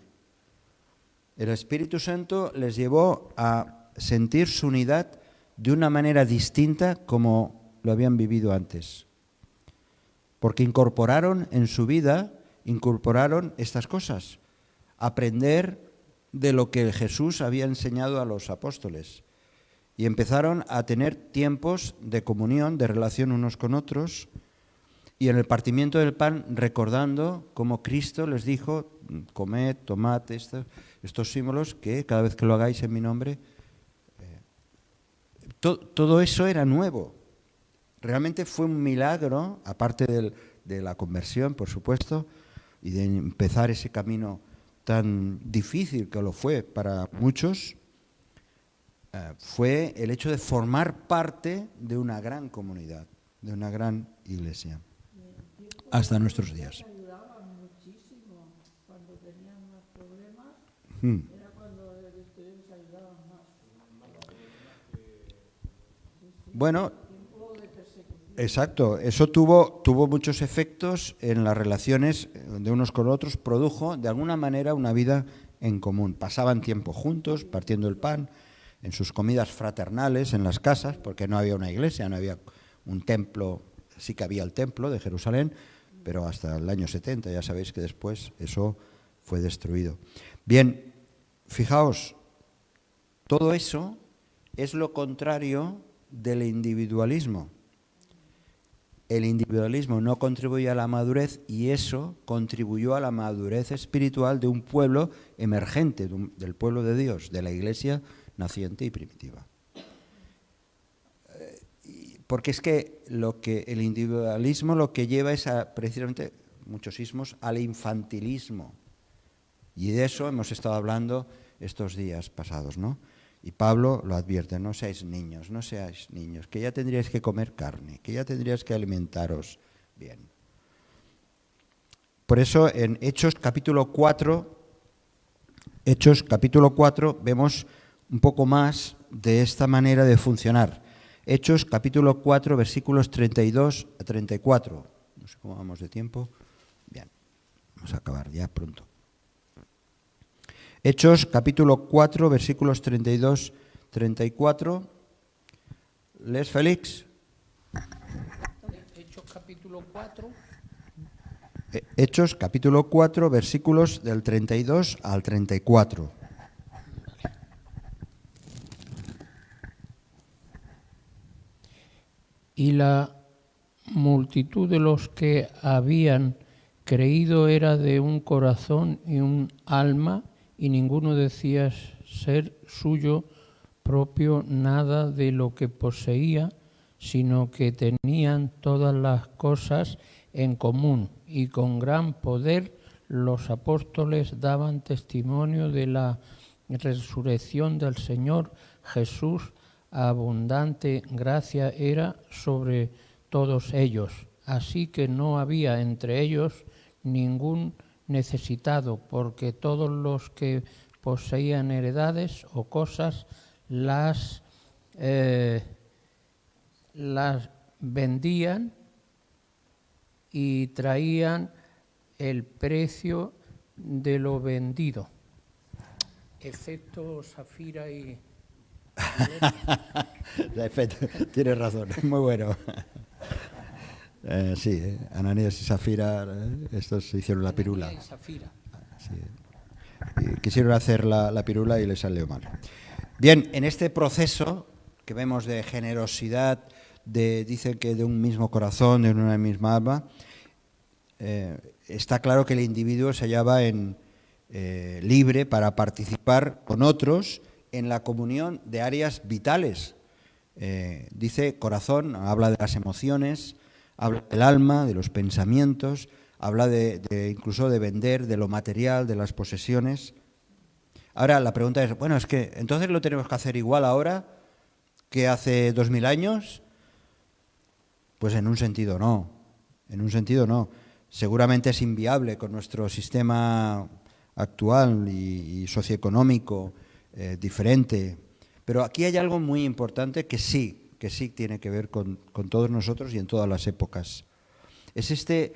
El Espíritu Santo les llevó a sentir su unidad de una manera distinta como lo habían vivido antes. Porque incorporaron en su vida, estas cosas. Aprender de lo que Jesús había enseñado a los apóstoles. Y empezaron a tener tiempos de comunión, de relación unos con otros. Y en el partimiento del pan, recordando cómo Cristo les dijo, comed, tomad estos símbolos, que cada vez que lo hagáis en mi nombre. Todo eso era nuevo. Realmente fue un milagro, aparte de la conversión, por supuesto, y de empezar ese camino tan difícil que lo fue para muchos, fue el hecho de formar parte de una gran comunidad, de una gran iglesia, hasta nuestros días. Bueno, exacto, eso tuvo muchos efectos en las relaciones de unos con otros, produjo de alguna manera una vida en común. Pasaban tiempo juntos, partiendo el pan, en sus comidas fraternales, en las casas, porque no había una iglesia, no había un templo, sí que había el templo de Jerusalén, pero hasta el año 70, ya sabéis que después eso fue destruido. Bien, fijaos, todo eso es lo contrario del individualismo. el individualismo no contribuyó a la madurez y eso contribuyó a la madurez espiritual de un pueblo emergente, del pueblo de Dios, de la Iglesia naciente y primitiva. Porque es que el individualismo lo que lleva es precisamente, muchos ismos, al infantilismo. Y de eso hemos estado hablando estos días pasados, ¿no? Y Pablo lo advierte, no seáis niños, que ya tendríais que comer carne, que ya tendríais que alimentaros bien. Por eso en Hechos capítulo 4 vemos un poco más de esta manera de funcionar. Hechos capítulo 4 versículos 32 a 34. No sé cómo vamos de tiempo. Bien, vamos a acabar ya pronto. Hechos capítulo 4 versículos 32 34. ¿Lees, Félix?
Hechos capítulo 4.
Hechos capítulo 4 versículos del 32 al 34.
Y la multitud de los que habían creído era de un corazón y un alma, y ninguno decía ser suyo propio nada de lo que poseía, sino que tenían todas las cosas en común, y con gran poder los apóstoles daban testimonio de la resurrección del Señor Jesús. Abundante gracia era sobre todos ellos, así que no había entre ellos ningún necesitado, porque todos los que poseían heredades o cosas las vendían y traían el precio de lo vendido. Efecto Zafira y...
Tienes razón, muy bueno. Sí, Ananías y Zafira, estos se hicieron la pirula. Sí. Y quisieron hacer la pirula y les salió mal. Bien, en este proceso que vemos de generosidad, dicen que de un mismo corazón, de una misma alma, está claro que el individuo se hallaba libre para participar con otros en la comunión de áreas vitales. Dice corazón, habla de las emociones, habla del alma, de los pensamientos, habla incluso de vender, de lo material, de las posesiones. Ahora la pregunta es, bueno, es que entonces lo tenemos que hacer igual ahora que hace 2000 años. Pues en un sentido no. Seguramente es inviable con nuestro sistema actual y socioeconómico diferente. Pero aquí hay algo muy importante que sí tiene que ver con todos nosotros y en todas las épocas. Es este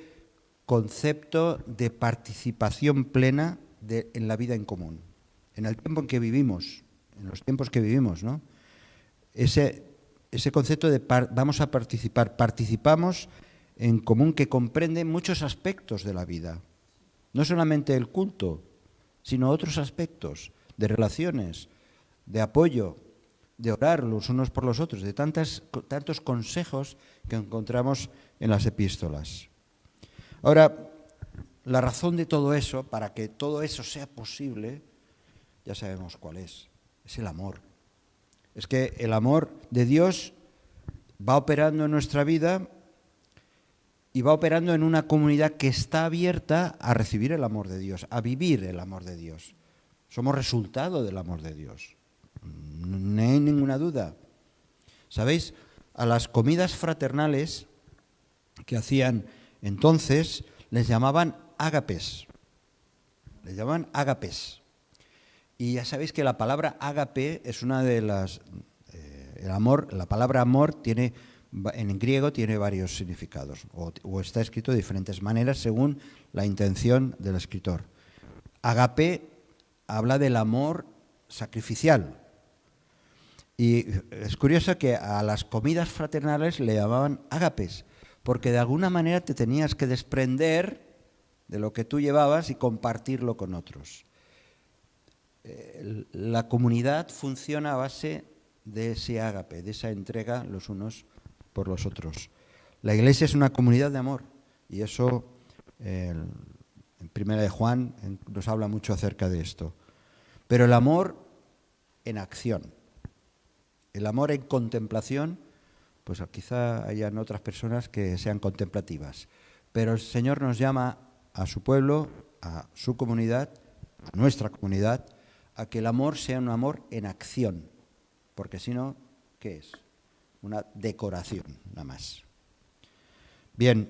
concepto de participación plena en la vida en común, en el tiempo en que vivimos, en los tiempos que vivimos, ¿no? Ese concepto de vamos a participar, participamos en común, que comprende muchos aspectos de la vida, no solamente el culto, sino otros aspectos de relaciones, de apoyo, de orar los unos por los otros, de tantos consejos que encontramos en las epístolas. Ahora, la razón de todo eso, para que todo eso sea posible, ya sabemos cuál es el amor. Es que el amor de Dios va operando en nuestra vida y va operando en una comunidad que está abierta a recibir el amor de Dios, a vivir el amor de Dios. Somos resultado del amor de Dios. No hay ninguna duda. ¿Sabéis? A las comidas fraternales que hacían entonces les llamaban ágapes. Les llamaban ágapes. Y ya sabéis que la palabra ágape es una de las... el amor, la palabra amor en griego tiene varios significados o está escrito de diferentes maneras según la intención del escritor. Ágape habla del amor sacrificial. Y es curioso que a las comidas fraternales le llamaban ágapes, porque de alguna manera te tenías que desprender de lo que tú llevabas y compartirlo con otros. La comunidad funciona a base de ese ágape, de esa entrega los unos por los otros. La Iglesia es una comunidad de amor y eso en Primera de Juan nos habla mucho acerca de esto. Pero el amor en acción, el amor en contemplación, pues quizá hayan otras personas que sean contemplativas. Pero el Señor nos llama a su pueblo, a su comunidad, a nuestra comunidad, a que el amor sea un amor en acción. Porque si no, ¿qué es? Una decoración, nada más. Bien,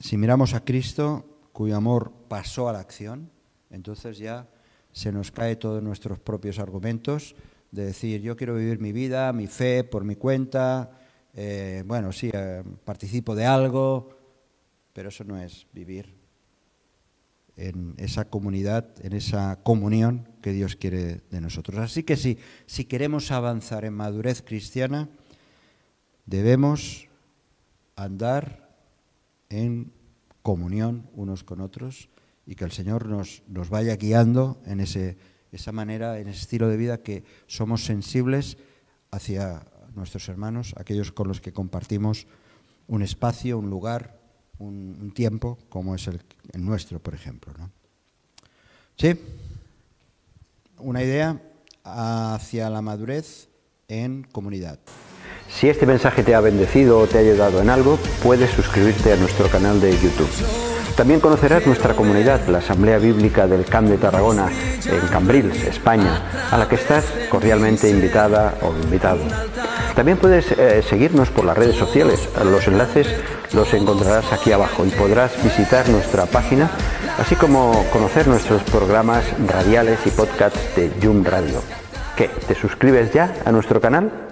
si miramos a Cristo, cuyo amor pasó a la acción, entonces ya se nos cae todos nuestros propios argumentos de decir, yo quiero vivir mi vida, mi fe, por mi cuenta, participo de algo, pero eso no es vivir en esa comunidad, en esa comunión que Dios quiere de nosotros. Así que si queremos avanzar en madurez cristiana, debemos andar en comunión unos con otros y que el Señor nos vaya guiando en esa manera, en ese estilo de vida que somos sensibles hacia nuestros hermanos, aquellos con los que compartimos un espacio, un lugar, un tiempo, como es el nuestro, por ejemplo, ¿no? Sí, una idea hacia la madurez en comunidad.
Si este mensaje te ha bendecido o te ha ayudado en algo, puedes suscribirte a nuestro canal de YouTube. También conocerás nuestra comunidad, la Asamblea Bíblica del Camp de Tarragona, en Cambrils, España, a la que estás cordialmente invitada o invitado. También puedes seguirnos por las redes sociales. Los enlaces los encontrarás aquí abajo y podrás visitar nuestra página, así como conocer nuestros programas radiales y podcasts de Yum Radio. ¿Qué? ¿Te suscribes ya a nuestro canal?